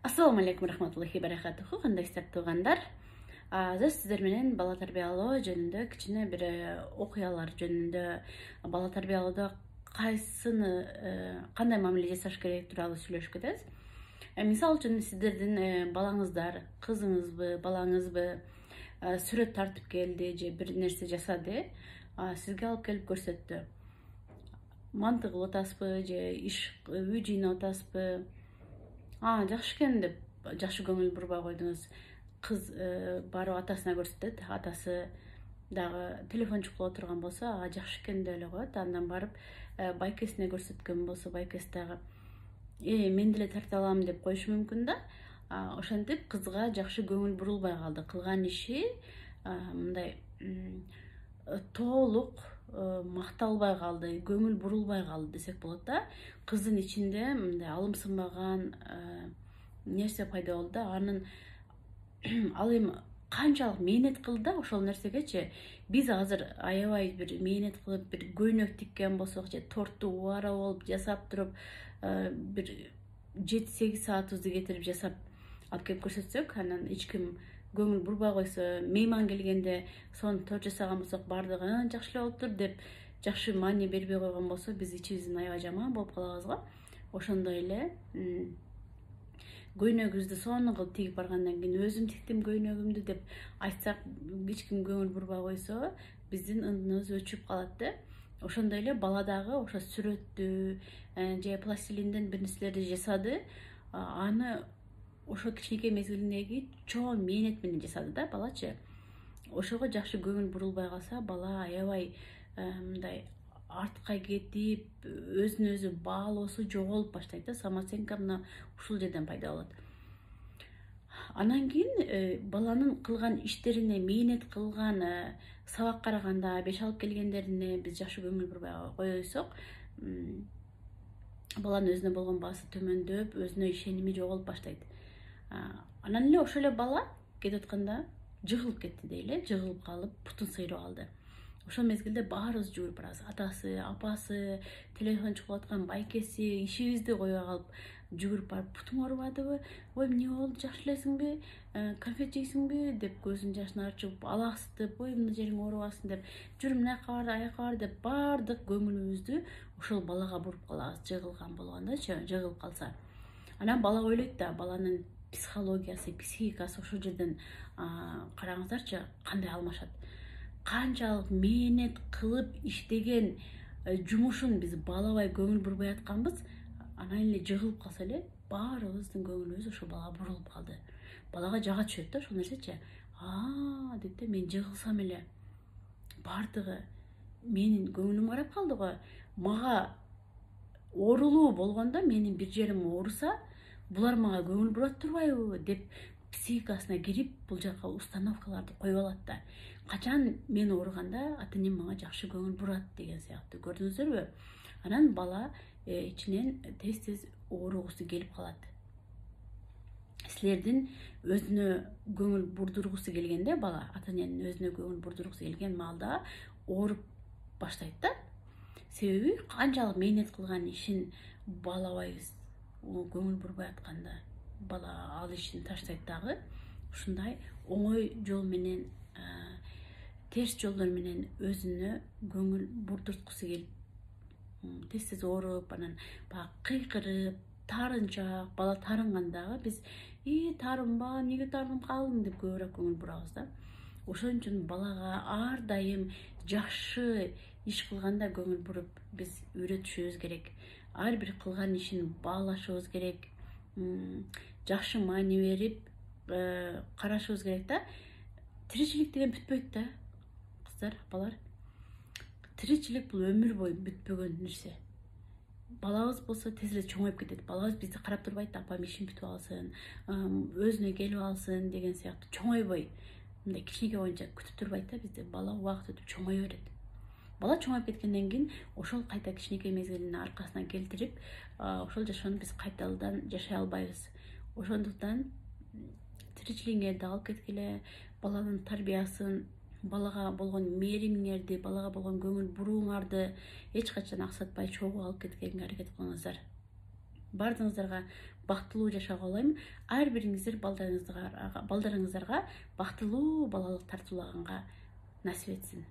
Assalamu alaikum rahmatullohi barakatuhu. Кандай тугандар? Азыр сиздер менен бала тарбиялоо жөнүндө кичине бир окуялар жөнүндө бала тарбиялоодо кандай мамиле жасаш керек тууралуу сүйлөшүп кетебиз. Мисалы үчүн сиздердин балаңыздар, кызыңызбы, балаңызбы сүрөт тартып келди же бир нерсе жасады, сизге алып келип көрсөттү. Мантык кылып атасызбы же үй жыйнап атасызбы? Жакшы экен деп жакшы көңүл бурбай койдуңуз. Кыз барып атасына көрсөтөт, атасы дагы телефон чукулап отурган болсо, жакшы экен деп эле коет. Андан барып байкесине көрсөткөн болсо, байкеси дагы мен деле тарта алам деп коюшу мүмкүн да. Ошентип кызга жакшы көңүл бурулбай калды. Кылган иши мындай толук макталбай калды, көңүл бурулбай калды десек болот да. Кыздын ичинде мындай алымсынбаган нерсе пайда болду да. Анын ал эми канчалык мээнет кылды да ошол нерсегечи. Биз азыр аябай бир мээнет кылып, бир көйнөк тиккен болсок же торту убара болуп жасап туруп, бир 7-8 саатыбызды кетирип жасап алып келип көрсөтсөк, анан эч ким көңүл бурбай койсо, мейман келгенде сонун торт жасаган болсок, бардыгы жакшы эле болуптур деп жакшы маани бербей койгон болсо, биз ичибиздин аябай жаман болуп калабыз го. Ошондой эле көйнөгүбүздү сонун кылып тигип баргандан кийин өзүм тиктим көйнөгүмдү деп айтсак, эч ким көңүл бурбай койсо, биздин ындыныбыз өчүп калат да. Ошондой эле бала дагы ошо сүрөттү же пластилинден бир нерселерди жасады, аны ошо кичинекей мезгилиндеги чоң мээнет менен жасады да балачы. Ошого жакшы көңүл бурулбай калса, бала аябай мындай артка кетип, өзүн өзү баалоосу жоголуп баштайт да. Самооценка мына ушул жерден пайда болот. Анан кийин баланын кылган иштерине, мээнет кылган, сабак караганда, беш алып келгендерине биз жакшы көңүл бурбай койсок, баланын өзүнө болгон баасы төмөндөп, өзүнө ишеними жоголуп баштайт. Анан эле ошол эле бала кетип атканда жыгылып кетти дейли, жыгылып калып, бутун сыйрып алды. Ошол мезгилде баарыбыз жүгүрүп барабыз. Атасы, апасы, телефон чукулап аткан байкеси, ишибизди кое калып жүгүрүп барып, бутуң оорубадыбы? Ой, эмне болду? Жакшы элесиңби? Конфет жейсиңби? деп көзүнүн жашын арчып, алаксытып, ой, мына жериң оорубасын деп, жүр мынаяка бар, аяка бар деп баардык көңүлүбүздү ошол балага буруп калабыз, жыгылган болгондочу, жыгылып калса. Анан бала ойлойт да, баланын психологиясы, психикасы ошол жерден караңыздарчы, кандай алмашат. Канчалык мээнет кылып иштеген жумушун биз баалабай көңүл бурбай атканбыз, анан эле жыгылып калса эле баарыбыздын көңүлүбүз ошол балага бурулуп калды. Балага жага түшөт да ошол нерсечи. Дейт да, мен жыгылсам эле бардыгы менин көңүлүм карап калды го. Мага оорулуу болгондо, менин бир жерим ооруса, булар мага көңүл бурат турбайбы деп психикасына кирип, бул жака установкаларды коюп алат да. Качан мен ооруганда ата-энем мага жакшы көңүл бурат деген сыяктуу, көрдүңүздөрбү? Анан бала ичинен тез ооругусу келип калат. Силердин өзүнө көңүл бурдургусу келгенде бала, ата-эненин өзүнө көңүл бурдургусу келген маалда ооруп баштайт да. Себеби канчалык мээнет кылган ишин баалабайбыз. Көңүл бурбай атканда бала ал ишин таштайт дагы. Ушундай оңой жол менен, терс жолдор менен өзүнө көңүл бурдурткусу келип, тез ооруп, анан баягы кыйкырып, таарынчак, бала таарынгандагы биз таарынба, эмнеге таарынып калдың деп көбүрөөк көңүл бурабыз да. Ошон үчүн балага ар дайым жакшы иш кылганда көңүл буруп биз үйрөтүшүбүз керек. Ар бир кылган ишин баалашыбыз керек. Жакшы маани берип карашыбыз керек да. Тиричилик деген бүтпөйт да, кыздар, балар. Тиричилик бул өмүр бою бүтпөгөн нерсе. Балабыз болсо тез эле чоңоюп кетет. Балабыз бизди карап турбайт, апам ишин бүтүп алсын, өзүнө келип алсын деген сыяктуу чоңойбой, мындай кичинекей боюнча күтүп турбайт да бизди. Бала убакыт өтүп чоңое берет. Бала чоңоюп кеткенден кийин ошол кайта кичинекей мезгилин аркасынан келтирип, ошол жашоону биз кайтадан жашай албайбыз. Ошондуктан тиричилигиңерди алып кеткиле, баланын тарбиясын, балага болгон мээримиңерди, балага болгон көңүл бурууңарды эч качан аксатпай чогуу алып кеткенге аракет кылыңыздар. Бардыңыздарга бактылуу жашоого каалайм. Ар бириңиздер балдарыңыздарга бактылуу балалык тартуулаганга насип этсин.